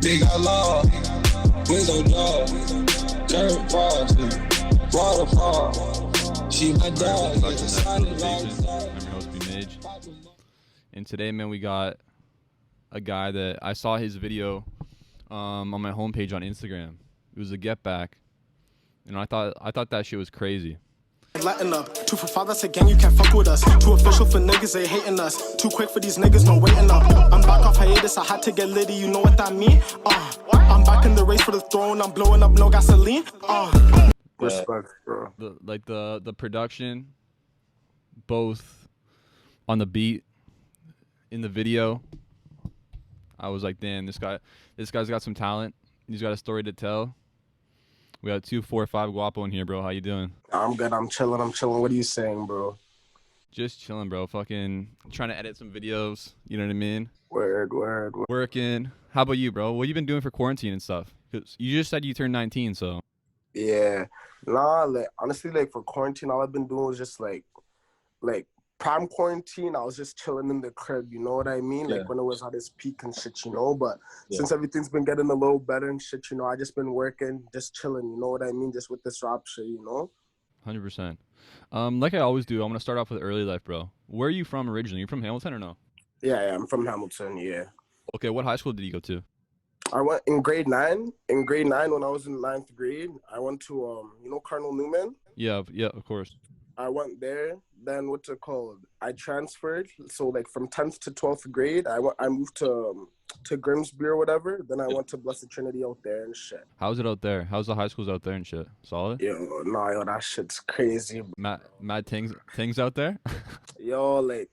Big outlaw, window jaw, dirt frost, waterfall. She my dog. I'm your host, B Midge. And today, man, we got a guy that I saw his video on my homepage on Instagram. It was a get back, and I thought that shit was crazy. Letting up, 2 for 5, that's a gang, you can't fuck with us. Too official for niggas, they hating us. Too quick for these niggas, no waiting up. I'm back off hiatus, I had to get litty, you know what that mean? I'm back in the race for the throne, I'm blowing up, no gasoline. Respect, bro. The production, both on the beat, in the video, I was like, damn, this guy's got some talent. He's got a story to tell. We got 2, 4, 5 Guapo in here, bro. How you doing? I'm good. I'm chilling. What are you saying, bro? Just chilling, bro. Fucking trying to edit some videos. You know what I mean? Word. Working. How about you, bro? What you been doing for quarantine and stuff? 'Cause you just said you turned 19, so. Yeah. Nah, like, honestly, like, for quarantine, all I've been doing was just, like, prime quarantine, I was just chilling in the crib, you know what I mean? Yeah. Like, when it was at its peak and shit, you know? But since everything's been getting a little better and shit, you know, I just been working, just chilling, you know what I mean? Just with this rap shit, you know? 100%. Like I always do, I'm going to start off with early life, bro. Where are you from originally? You from Hamilton or no? Yeah, I'm from Hamilton, yeah. Okay, what high school did you go to? I went in grade 9. In grade 9, when I was in 9th grade, I went to, you know, Cardinal Newman? Yeah, of course. I went there. Then what's it called? I transferred. So like from 10th to 12th grade, I moved to Grimsby or whatever. Then I went to Blessed Trinity out there and shit. How's it out there? How's the high schools out there and shit? Solid? Yo, that shit's crazy. Mad things out there? Yo, like,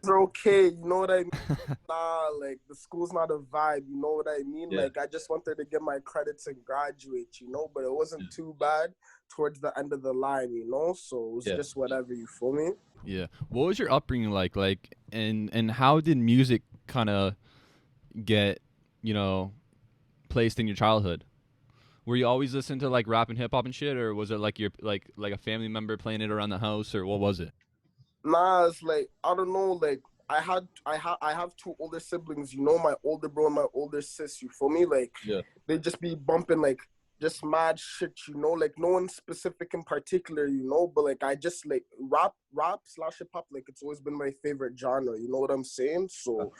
they're okay, you know what I mean? Nah, like, the school's not a vibe, you know what I mean? Yeah. Like, I just wanted to get my credits and graduate, you know? But it wasn't too bad towards the end of the line, you know? So it was just whatever, you feel me? Yeah. What was your upbringing like? And how did music kind of get, you know, placed in your childhood? Were you always listening to like rap and hip hop and shit, or was it like your like a family member playing it around the house, or what was it? Nah, it's like, I don't know, like, I have 2 older siblings, you know, my older bro and my older sis, you feel me? Like, they just be bumping, like, just mad shit, you know, like, no one specific in particular, you know, but, like, I just, like, rap/hip-hop, like, it's always been my favorite genre, you know what I'm saying? So,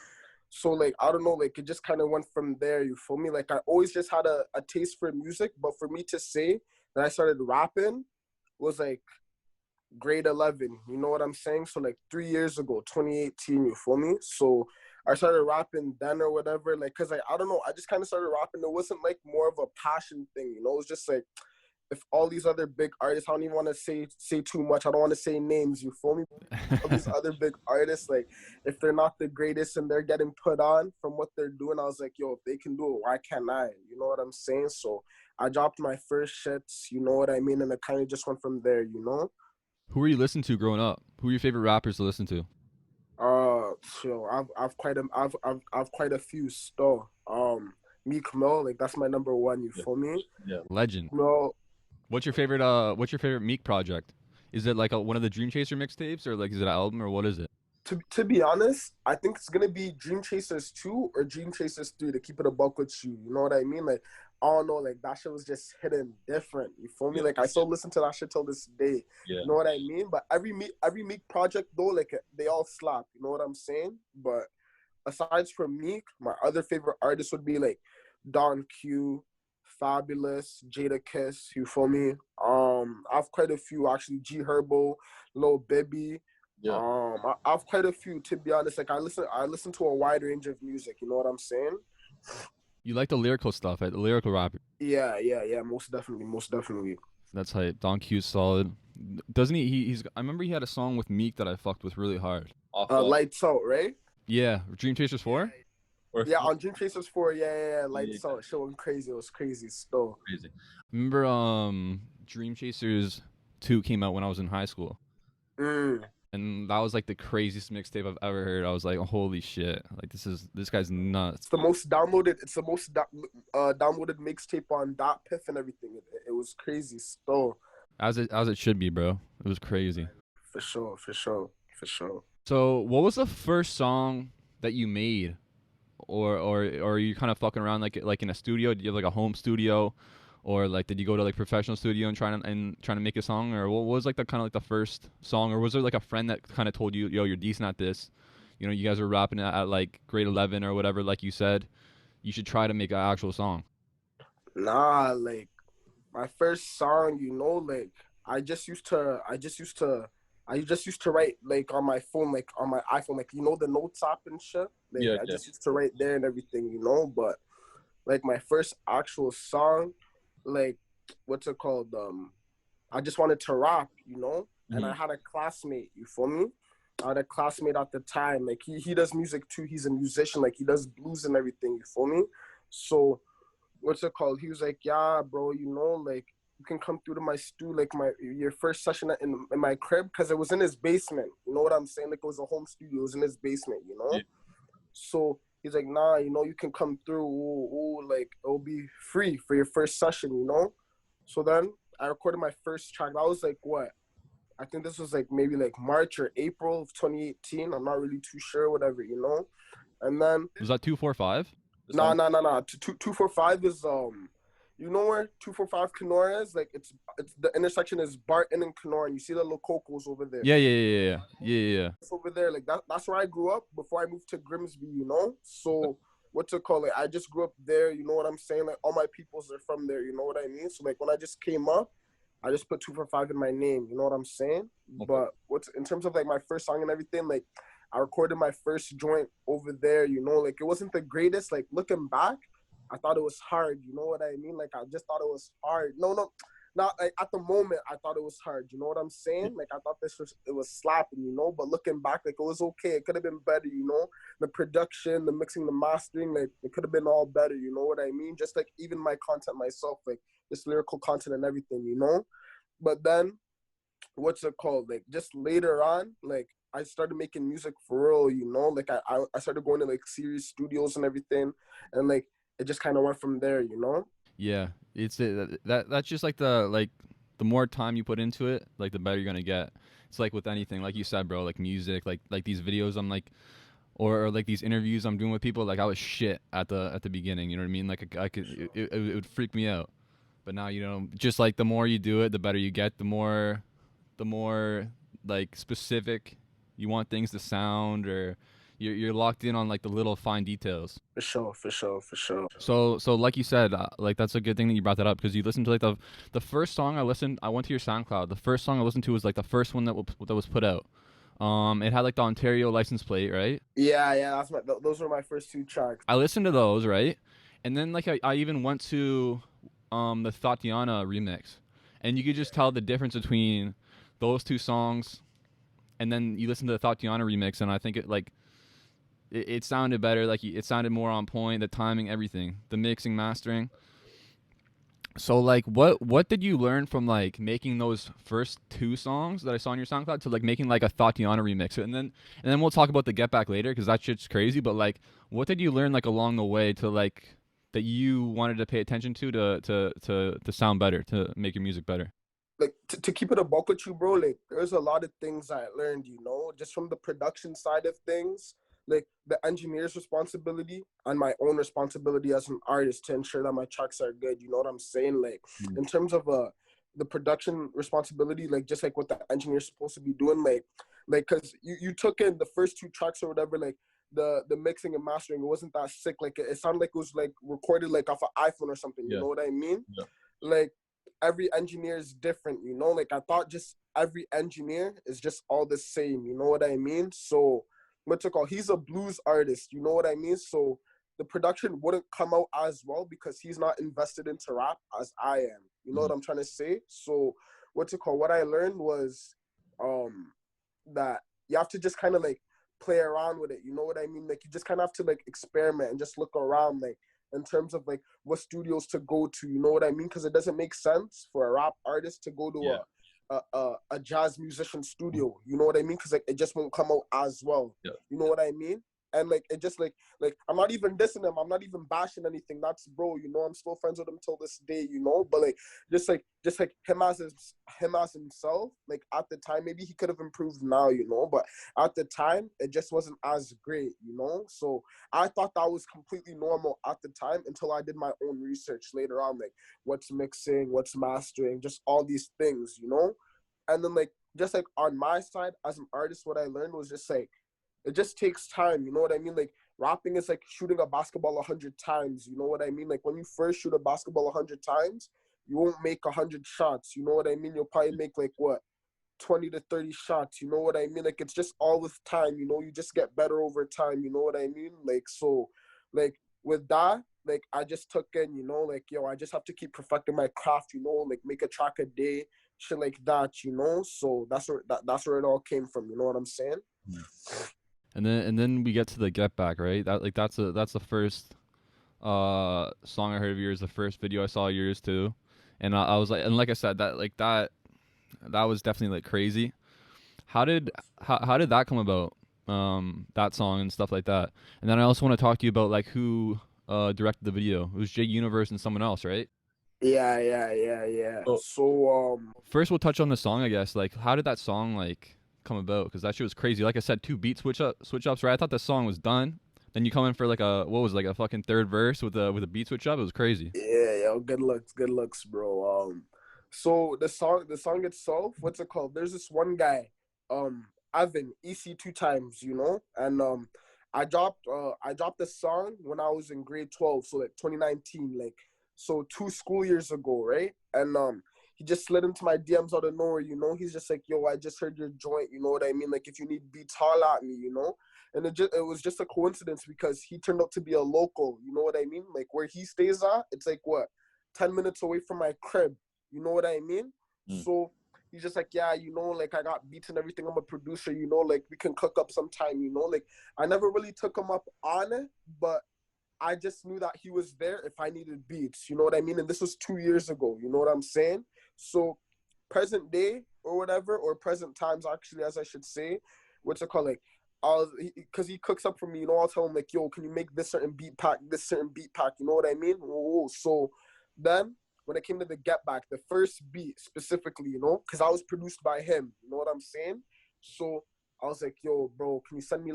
like, I don't know, like, it just kind of went from there, you feel me? Like, I always just had a taste for music, but for me to say that I started rapping was, like, grade 11, you know what I'm saying? So like 3 years ago, 2018, you feel me? So I started rapping then or whatever, like, cause I don't know, I just kind of started rapping. It wasn't like more of a passion thing, you know? It was just like, if all these other big artists, I don't even want to say too much. I don't want to say names, you feel me? All these other big artists, like, if they're not the greatest and they're getting put on from what they're doing, I was like, yo, if they can do it, why can't I? You know what I'm saying? So I dropped my first shits, you know what I mean? And it kind of just went from there, you know? Who were you listening to growing up? Who were your favorite rappers to listen to? I've quite a few still. Meek Mill, like, that's my number 1. You feel me? Yeah. Legend. No. What's your favorite Meek project? Is it like one of the Dream Chaser mixtapes, or like is it an album, or what is it? To be honest, I think it's gonna be Dream Chasers 2 or Dream Chasers 3, to keep it a buck with you. You know what I mean? Like, I don't know, like, that shit was just hitting different. You feel me? Like, I still listen to that shit till this day. Yeah. You know what I mean? But every Meek project though, like, they all slap. You know what I'm saying? But aside from Meek, my other favorite artists would be like Don Q, Fabulous, Jadakiss. You feel me? I've quite a few actually. G Herbo, Lil Bibby. Yeah. I've quite a few, to be honest. Like, I listen to a wide range of music. You know what I'm saying? You like the lyrical stuff, right? The lyrical rapper. Yeah. Most definitely. That's hype. Don Q's solid. Doesn't he? He's. I remember he had a song with Meek that I fucked with really hard. Lights Out, right? Yeah, Dream Chasers 4. Yeah, on Dream Chasers 4. Yeah. Lights Out. Shit went crazy. It was crazy still. Crazy. Remember, Dream Chasers 2 came out when I was in high school. And that was like the craziest mixtape I've ever heard. I was like, holy shit! Like, this guy's nuts. It's the most downloaded mixtape on .piff and everything. It was crazy still. As it should be, bro. It was crazy. For sure. So, what was the first song that you made or are you kind of fucking around like in a studio? Do you have like a home studio, or like did you go to like professional studio and trying to make a song, or what was like the kind of like the first song, or was there like a friend that kind of told you, yo, you're decent at this, you know, you guys were rapping at like grade 11 or whatever, like you said, you should try to make an actual song? Nah, like my first song, you know, like I just used to write like on my phone, like on my iPhone, like you know the notes app and shit. Like I just used to write there and everything, you know. But like my first actual song, like what's it called? I just wanted to rap, you know, and I had a classmate. You feel me? I had a classmate at the time. Like he does music too. He's a musician. Like he does blues and everything. You feel me? So what's it called? He was like, yeah, bro, you know, like you can come through to my like your first session in my crib, because it was in his basement. You know what I'm saying? Like it was a home studio. It was in his basement, you know? Yeah. So he's like, nah, you know, you can come through. Like it'll be free for your first session, you know? So then I recorded my first track. That was like what? I think this was like maybe like March or April of 2018. I'm not really too sure, whatever, you know? And then Was that 245? No. 245 is you know where 245 Kenora is? Like it's the intersection is Barton and Kenora, and you see the little Cocos over there. Yeah. It's over there. Like that's where I grew up before I moved to Grimsby, you know? So what's it called? Like I just grew up there, you know what I'm saying? Like all my peoples are from there, you know what I mean? So like when I just came up, I just put 245 in my name, you know what I'm saying? Okay. But what's in terms of like my first song and everything, like I recorded my first joint over there, you know, like it wasn't the greatest. Like looking back, I thought it was hard, you know what I mean? Like I just thought it was hard. No, not like at the moment I thought it was hard, you know what I'm saying? Like I thought it was slapping, you know, but looking back, like it was okay. It could have been better, you know? The production, the mixing, the mastering, like it could have been all better, you know what I mean? Just like even my content myself, like this lyrical content and everything, you know? But then what's it called? Like just later on, like I started making music for real, you know, like I started going to like serious studios and everything, and like it just kind of went from there, you know. Yeah, it's that's just like the more time you put into it, like the better you're gonna get. It's like with anything, like you said, bro, like music, like these videos I'm like, or like these interviews I'm doing with people, like I was shit at the beginning, you know what I mean? Like I could it would freak me out, but now, you know, just like the more you do it, the better you get, the more like specific you want things to sound, or you're locked in on like the little fine details. For sure. So like you said, like that's a good thing that you brought that up, because you listened to like the first song I went to your SoundCloud. The first song I listened to was like the first one that was put out. It had like the Ontario license plate, right? Yeah. Those were my first two tracks. I listened to those, right? And then like I even went to the Tatiana remix, and you could just tell the difference between those two songs. And then you listen to the Tatiana remix, and I think it sounded better. Like it sounded more on point. The timing, everything, the mixing, mastering. So like, what did you learn from like making those first two songs that I saw on your SoundCloud to like making like a Tatiana remix? And then we'll talk about the Get Back later, because that shit's crazy. But like, what did you learn like along the way to like that you wanted to pay attention to sound better, to make your music better? Like to keep it a buck with you, bro, like there's a lot of things I learned, you know, just from the production side of things, like the engineer's responsibility and my own responsibility as an artist to ensure that my tracks are good, you know what I'm saying? Like in terms of the production responsibility, like just like what the engineer's supposed to be doing, like because you took in the first two tracks or whatever, like the mixing and mastering, it wasn't that sick. Like it sounded like it was like recorded like off an iPhone or something, you know what I mean? Like every engineer is different, you know? Like I thought just every engineer is just all the same, you know what I mean? So what's it called? He's a blues artist, you know what I mean? So the production wouldn't come out as well because he's not invested into rap as I am. You know what I'm trying to say? So what's it called? What I learned was that you have to just kind of like play around with it, you know what I mean? Like you just kind of have to like experiment and just look around, like in terms of like what studios to go to, you know what I mean? Because it doesn't make sense for a rap artist to go to a jazz musician studio, you know what I mean? Because like it just won't come out as well, you know what I mean? And like it just like I'm not even dissing him, I'm not even bashing anything. That's bro, you know, I'm still friends with him till this day, you know. But like just like him as himself, like at the time, maybe he could have improved now, you know, but at the time it just wasn't as great, you know. So I thought that was completely normal at the time until I did my own research later on, like what's mixing, what's mastering, just all these things, you know. And then like just like on my side as an artist, what I learned was just like it just takes time, you know what I mean? Like rapping is like shooting a basketball 100 times, you know what I mean? Like when you first shoot a basketball 100 times, you won't make 100 shots, you know what I mean? You'll probably make like what, 20 to 30 shots, you know what I mean? Like it's just all with time, you know, you just get better over time, you know what I mean? Like so like with that, like I just took in, you know, like yo, I just have to keep perfecting my craft, you know, like make a track a day, shit like that, you know. So that's where it all came from, you know what I'm saying? And then we get to the Get Back, right? That's the first song I heard of yours, the first video I saw of yours too. And I was like, and like I said, that was definitely like crazy. How did that come about? That song and stuff like that. And then I also want to talk to you about like who directed the video. It was Jay Universe and someone else, right? Yeah. So first we'll touch on the song, I guess. Like how did that song like come about? Because that shit was crazy. Like I said, 2 beat switch ups, right? I thought the song was done. Then you come in for like a fucking third verse with a beat switch up. It was crazy. Yeah, yo, good looks, bro. So the song itself, what's it called? There's this one guy, Ivan, EC 2 times, you know, and I dropped the song when I was in grade 12, so like 2019, like so 2 school years ago, right? And he just slid into my DMs out of nowhere, you know. He's just like, yo, I just heard your joint, you know what I mean? Like if you need beats, holla at me, you know. And it was just a coincidence because he turned out to be a local, you know what I mean? Like where he stays at, it's like what, 10 minutes away from my crib, you know what I mean? So he's just like, yeah, you know, like I got beats and everything, I'm a producer, you know, like we can cook up sometime, you know. Like I never really took him up on it, but I just knew that he was there if I needed beats, you know what I mean? And this was 2 years ago, you know what I'm saying? So present day or whatever, or present times actually, as I should say, what's it called? Like, because he cooks up for me, you know, I'll tell him like, yo, can you make this certain beat pack, you know what I mean? So then when it came to the Get Back, the first beat specifically, you know, because I was produced by him, you know what I'm saying? So I was like, yo, bro, can you send me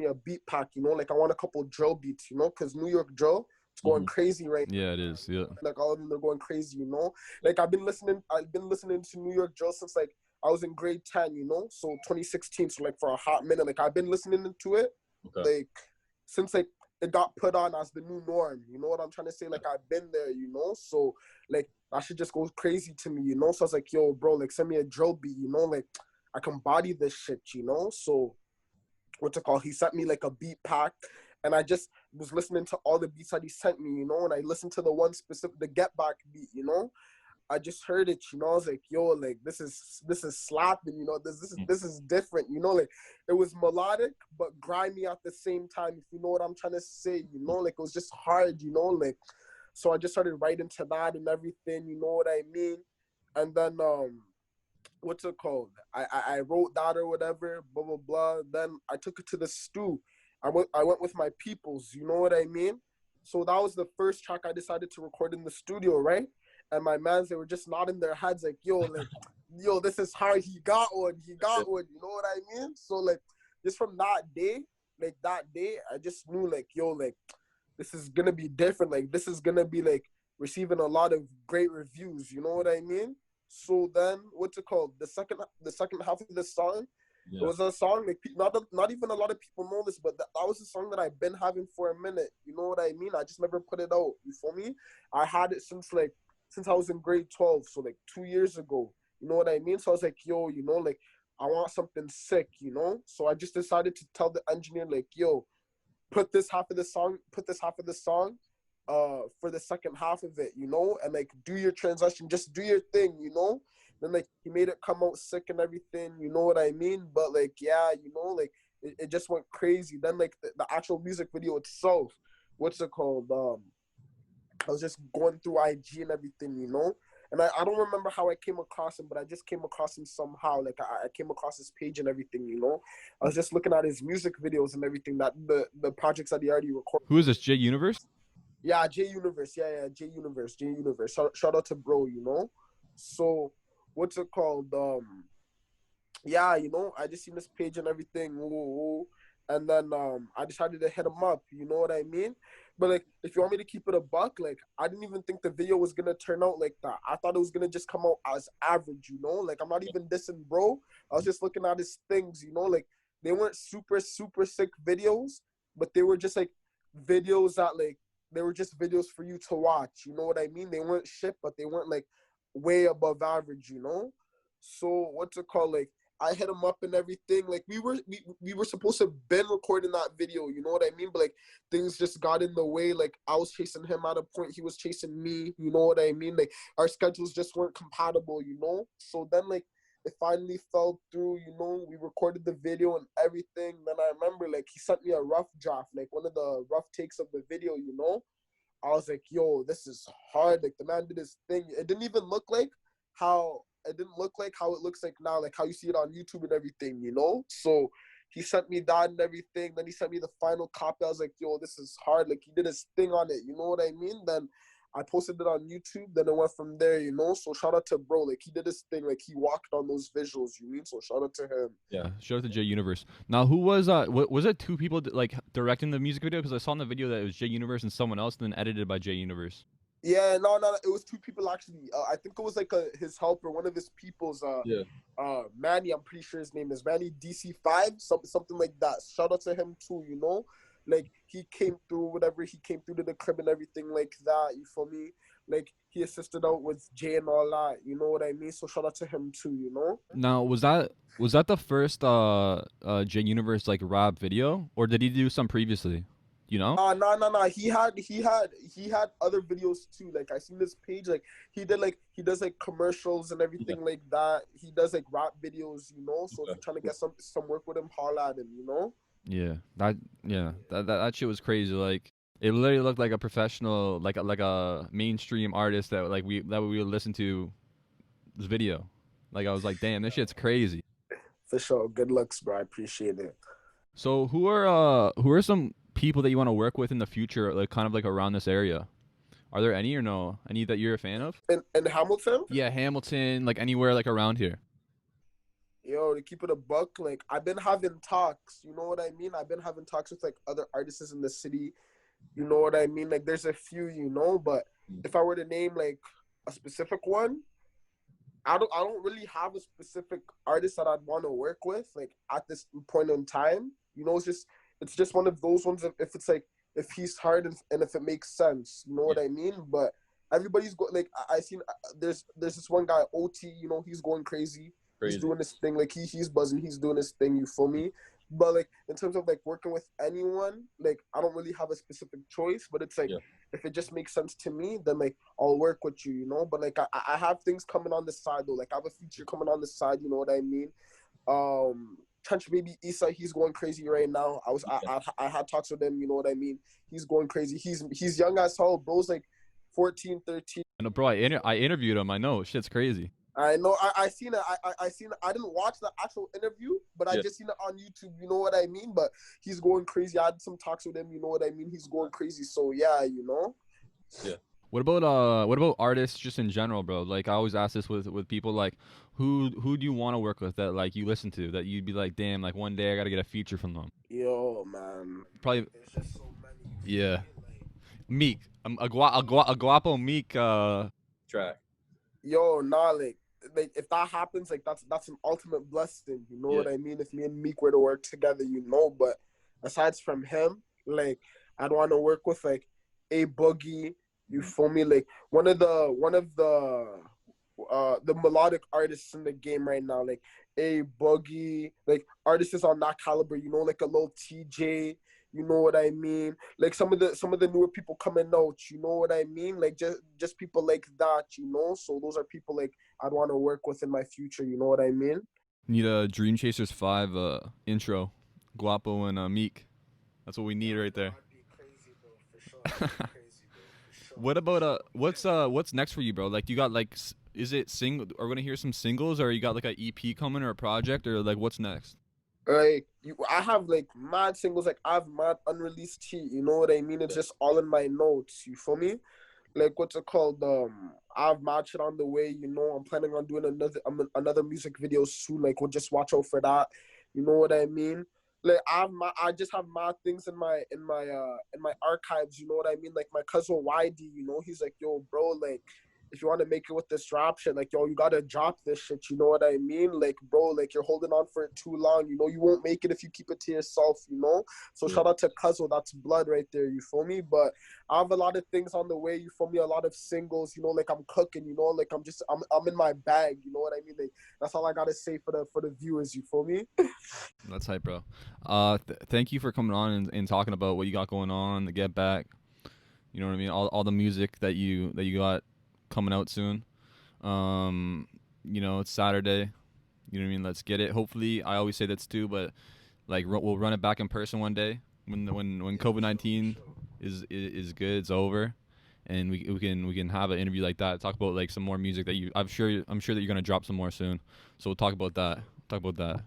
a beat pack, you know? Like I want a couple drill beats, you know, because New York drill, it's going crazy right now. Yeah, it is. Yeah. Like all of them are going crazy, you know? Like I've been listening to New York drill since like I was in grade 10, you know? So 2016, so like for a hot minute. Like I've been listening to it like since like it got put on as the new norm, you know what I'm trying to say? Like I've been there, you know? So like that shit just goes crazy to me, you know? So I was like, yo, bro, like send me a drill beat, you know? Like I can body this shit, you know? So what's it called? He sent me like a beat pack, and I just was listening to all the beats that he sent me, you know, and I listened to the one specific, the Get Back beat, you know. I just heard it, you know. I was like, yo, like this is slapping, you know. This is different, you know. Like it was melodic but grimy at the same time, if you know what I'm trying to say, you know. Like it was just hard, you know. Like so I just started writing to that and everything, you know what I mean. And then what's it called? I wrote that or whatever, blah blah blah. Then I took it to the stew. I went with my peoples, you know what I mean? So that was the first track I decided to record in the studio, right? And my mans, they were just nodding their heads like, yo, this is hard. He got one, you know what I mean? So like, just from that day, I just knew like, yo, like, this is gonna be different. Like, this is gonna be like receiving a lot of great reviews, you know what I mean? So then, what's it called? The second half of the song, it was a song like not even a lot of people know this, but that was a song that I've been having for a minute. You know what I mean? I just never put it out. You feel me? I had it since I was in grade 12, so like 2 years ago. You know what I mean? So I was like, yo, you know, like I want something sick, you know? So I just decided to tell the engineer like, yo, put this half of the song for the second half of it, you know, and like do your transition, just do your thing, you know. Then like he made it come out sick and everything, you know what I mean? But like, yeah, you know, like it just went crazy. Then like the actual music video itself, what's it called? I was just going through IG and everything, you know, And I don't remember how I came across him, but I just came across him somehow. Like I came across his page and everything, you know. I was just looking at his music videos and everything, that the projects that he already recorded. Who is this, Jay Universe? Yeah, Jay Universe. Yeah, Jay Universe. Jay Universe. Shout out to bro, you know. So what's it called? Yeah, you know, I just seen this page and everything. Ooh, and then I decided to hit him up, you know what I mean? But like, if you want me to keep it a buck, like, I didn't even think the video was gonna turn out like that. I thought it was gonna just come out as average, you know? Like, I'm not even dissing bro. I was just looking at his things, you know? Like, they weren't super sick videos, but they were just like videos that like, they were just videos for you to watch, you know what I mean? They weren't shit, but they weren't like way above average, you know? So what's it called? Like, I hit him up and everything. Like, we were supposed to have been recording that video, you know what I mean? But like, things just got in the way. Like, I was chasing him at a point, he was chasing me, you know what I mean? Like, our schedules just weren't compatible, you know? So then like, it finally fell through, you know, we recorded the video and everything. Then I remember like, he sent me a rough draft, like one of the rough takes of the video, you know? I was like, yo, this is hard. Like, the man did his thing. It didn't look like how it looks like now, like how you see it on YouTube and everything, you know? So he sent me that and everything. Then he sent me the final copy. I was like, yo, this is hard. Like, he did his thing on it, you know what I mean? Then I posted it on YouTube. Then it went from there, you know? So shout out to bro. Like, he did his thing. Like, he walked on those visuals, you mean? So shout out to him. Yeah, shout out to Jay Universe. Now, who was was it two people like directing the music video? Because I saw in the video that it was Jay Universe and someone else, and then edited by Jay Universe. Yeah, no, it was two people actually. I think it was like his helper, one of his people's. Manny, I'm pretty sure his name is Manny DC5, something like that. Shout out to him too, you know. Like, he came through, whatever, he came through to the crib and everything like that. You feel me? Like, he assisted out with Jay and all that. You know what I mean? So shout out to him too, you know. Now, was that the first Jay Universe like rap video, or did he do some previously? You know? No. He had other videos too. Like, I seen this page. Like, he does like commercials and everything like that. He does like rap videos, you know. So if you're trying to get some work with him, holla at him, you know. Yeah, that shit was crazy. Like, it literally looked like a professional, like a mainstream artist that we would listen to this video. Like, I was like, damn, this shit's crazy. For sure. Good looks, bro. I appreciate it. So who are some people that you want to work with in the future, like kind of like around this area? Are there any or no? Any that you're a fan of? In Hamilton? Yeah, Hamilton, like anywhere like around here. Yo, to keep it a buck, like, I've been having talks, you know what I mean? I've been having talks with like other artists in the city, you know what I mean? Like, there's a few, you know, but if I were to name like a specific one, I don't really have a specific artist that I'd want to work with, like, at this point in time. You know, it's just one of those ones. If it's like, if he's hard and if it makes sense, you know what I mean? But everybody's like, I seen there's this one guy, OT, you know, he's going crazy. He's doing this thing, like, he's buzzing, he's doing his thing, you feel me? But like, in terms of like working with anyone, like, I don't really have a specific choice, but it's like, if it just makes sense to me, then like, I'll work with you, you know? But like, I have things coming on the side though. Like, I have a feature coming on the side, you know what I mean? Trench Baby Issa, he's going crazy right now. I had talks with him, you know what I mean? He's going crazy. He's young as hell. Bro's like 14, 13. No, bro, I interviewed him. I know, shit's crazy. I know. I seen it. I seen it. I didn't watch the actual interview, but I just seen it on YouTube. You know what I mean? But he's going crazy. I had some talks with him. You know what I mean? He's going crazy. So yeah, you know. Yeah. What about artists just in general, bro? Like, I always ask this with people, like, who do you want to work with that like you listen to, that you'd be like, damn, like one day I gotta get a feature from them? Yo, man. Probably. There's just so many. Yeah. Meek. A Guapo Meek track. Yo, nah, like if that happens, like that's an ultimate blessing. You know what I mean? If me and Meek were to work together, you know. But aside from him, like, I'd want to work with like A Boogie. You feel me? Like, one of the melodic artists in the game right now, like A Boogie, like artists on that caliber, you know, like a little TJ, you know what I mean? Like some of the newer people coming out, you know what I mean? Like just people like that, you know. So those are people like I'd want to work with in my future, you know what I mean? Need a Dream Chasers 5 intro, Guapo and Meek. That's what we need right there. That'd be crazy, bro, for sure. What about what's next for you, bro? Like, you got like is it single? Are we gonna hear some singles, or you got like an EP coming or a project, or like what's next? Like I have like mad singles, like I have mad unreleased heat. You know what I mean? It's just all in my notes. You feel me? Like what's it called? I have mad shit on the way. You know, I'm planning on doing another music video soon. Like we'll just watch out for that. You know what I mean? Like I just have mad things in my archives. You know what I mean? Like my cousin YD. You know, he's like, yo, bro, like, if you want to make it with this rap shit, like, yo, you gotta drop this shit, you know what I mean? Like, bro, like, you're holding on for it too long, you know? You won't make it if you keep it to yourself, you know? So shout out to Cuzzo, that's blood right there, you feel me? But I have a lot of things on the way, you feel me? A lot of singles, you know, like, I'm cooking, you know? Like, I'm in my bag, you know what I mean? Like, that's all I gotta say for the viewers, you feel me? That's hype, bro. Thank you for coming on and talking about what you got going on, the Get Back, you know what I mean? All the music that you got coming out soon. You know, it's Saturday, you know what I mean? Let's get it. Hopefully, I always say that's too, but like we'll run it back in person one day when COVID-19 is good, it's over, and we can have an interview like that, talk about like some more music that I'm sure that you're gonna drop some more soon, so we'll talk about that.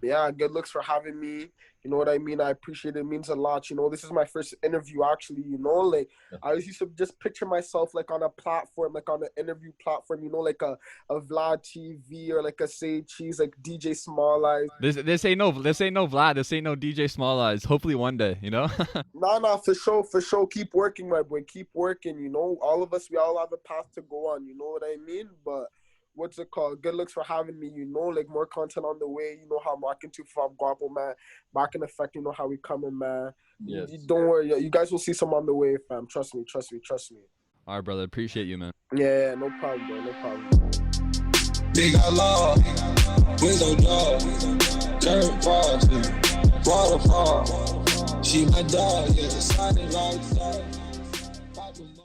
Yeah, good looks for having me. You know what I mean? I appreciate it. It means a lot. You know, this is my first interview, actually. You know, like, I used to just picture myself, like, on a platform, like, on an interview platform, you know, like a Vlad TV or, like, a Say Cheese, like, DJ Small Eyes. This ain't no Vlad. This ain't no DJ Small Eyes. Hopefully one day, you know? Nah, for sure. Keep working, my boy. Keep working, you know? All of us, we all have a path to go on. You know what I mean? But what's it called? Good looks for having me, you know, like more content on the way. You know how I'm rocking to from Guapo, man. Back in effect, you know how we coming, man. Yes. Don't worry, you guys will see some on the way, fam. Trust me. All right, brother. Appreciate you, man. Yeah, no problem, bro. No problem. Big law, window dog, current frost, waterfall. She my dog, yeah, the sign is right.